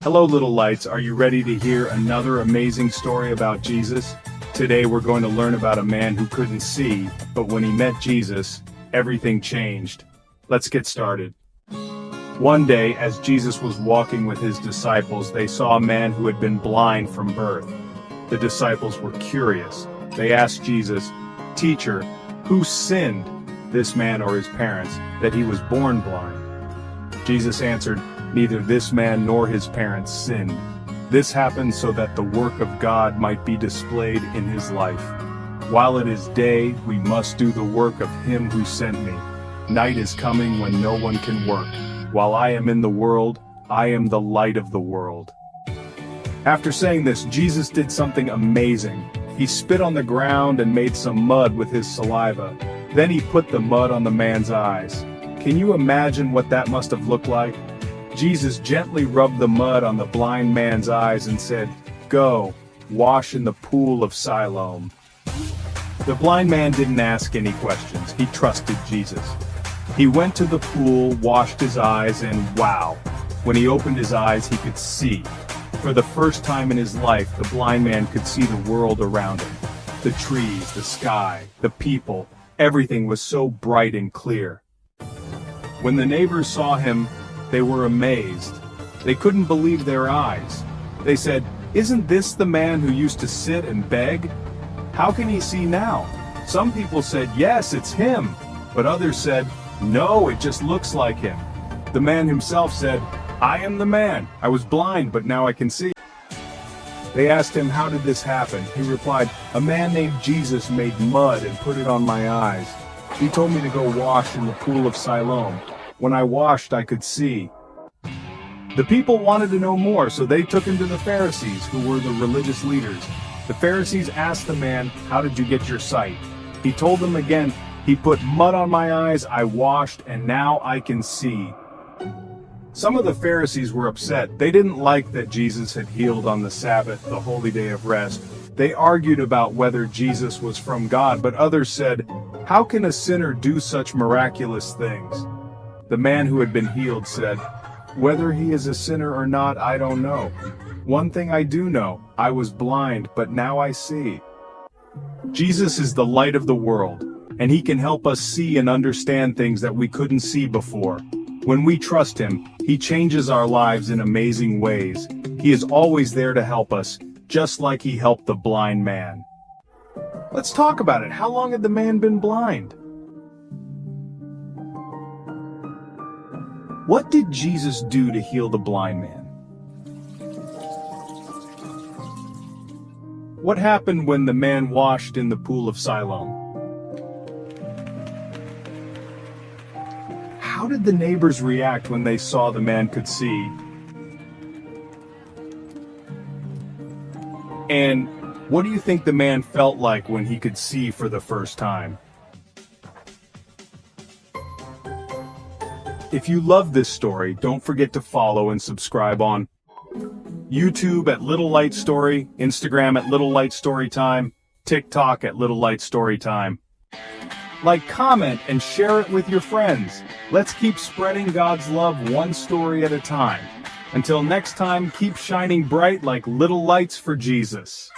Hello, little lights. Are you ready to hear another amazing story about Jesus? Today we're going to learn about a man who couldn't see, but when he met Jesus, everything changed. Let's get started. One day, as Jesus was walking with his disciples, they saw a man who had been blind from birth. The disciples were curious. They asked Jesus, "Teacher, who sinned, this man or his parents, that he was born blind?" Jesus answered, "Neither this man nor his parents sinned. This happened so that the work of God might be displayed in his life. While it is day, we must do the work of him who sent me. Night is coming when no one can work. While I am in the world, I am the light of the world." After saying this, Jesus did something amazing. He spit on the ground and made some mud with his saliva. Then he put the mud on the man's eyes. Can you imagine what that must have looked like? Jesus gently rubbed the mud on the blind man's eyes and said, "Go, wash in the pool of Siloam." The blind man didn't ask any questions. He trusted Jesus. He went to the pool, washed his eyes, and wow! When he opened his eyes, he could see. For the first time in his life, the blind man could see the world around him. The trees, the sky, the people, everything was so bright and clear. When the neighbors saw him, they were amazed. They couldn't believe their eyes. They said, "Isn't this the man who used to sit and beg? How can he see now?" Some people said, "Yes, it's him." But others said, "No, it just looks like him." The man himself said, "I am the man. I was blind, but now I can see." They asked him, "How did this happen?" He replied, "A man named Jesus made mud and put it on my eyes. He told me to go wash in the pool of Siloam. When I washed, I could see." The people wanted to know more, so they took him to the Pharisees, who were the religious leaders. The Pharisees asked the man, "How did you get your sight?" He told them again, "He put mud on my eyes, I washed, and now I can see." Some of the Pharisees were upset. They didn't like that Jesus had healed on the Sabbath, the holy day of rest. They argued about whether Jesus was from God, but others said, "How can a sinner do such miraculous things?" The man who had been healed said, "Whether he is a sinner or not, I don't know. One thing I do know, I was blind, but now I see." Jesus is the light of the world, and he can help us see and understand things that we couldn't see before. When we trust him, he changes our lives in amazing ways. He is always there to help us, just like he helped the blind man. Let's talk about it. How long had the man been blind? What did Jesus do to heal the blind man? What happened when the man washed in the pool of Siloam? How did the neighbors react when they saw the man could see? And what do you think the man felt like when he could see for the first time? If you love this story, don't forget to follow and subscribe on YouTube at Little Light Story, Instagram at Little Light Storytime, TikTok at Little Light Storytime. Like, comment, and share it with your friends. Let's keep spreading God's love one story at a time. Until next time, keep shining bright like little lights for Jesus.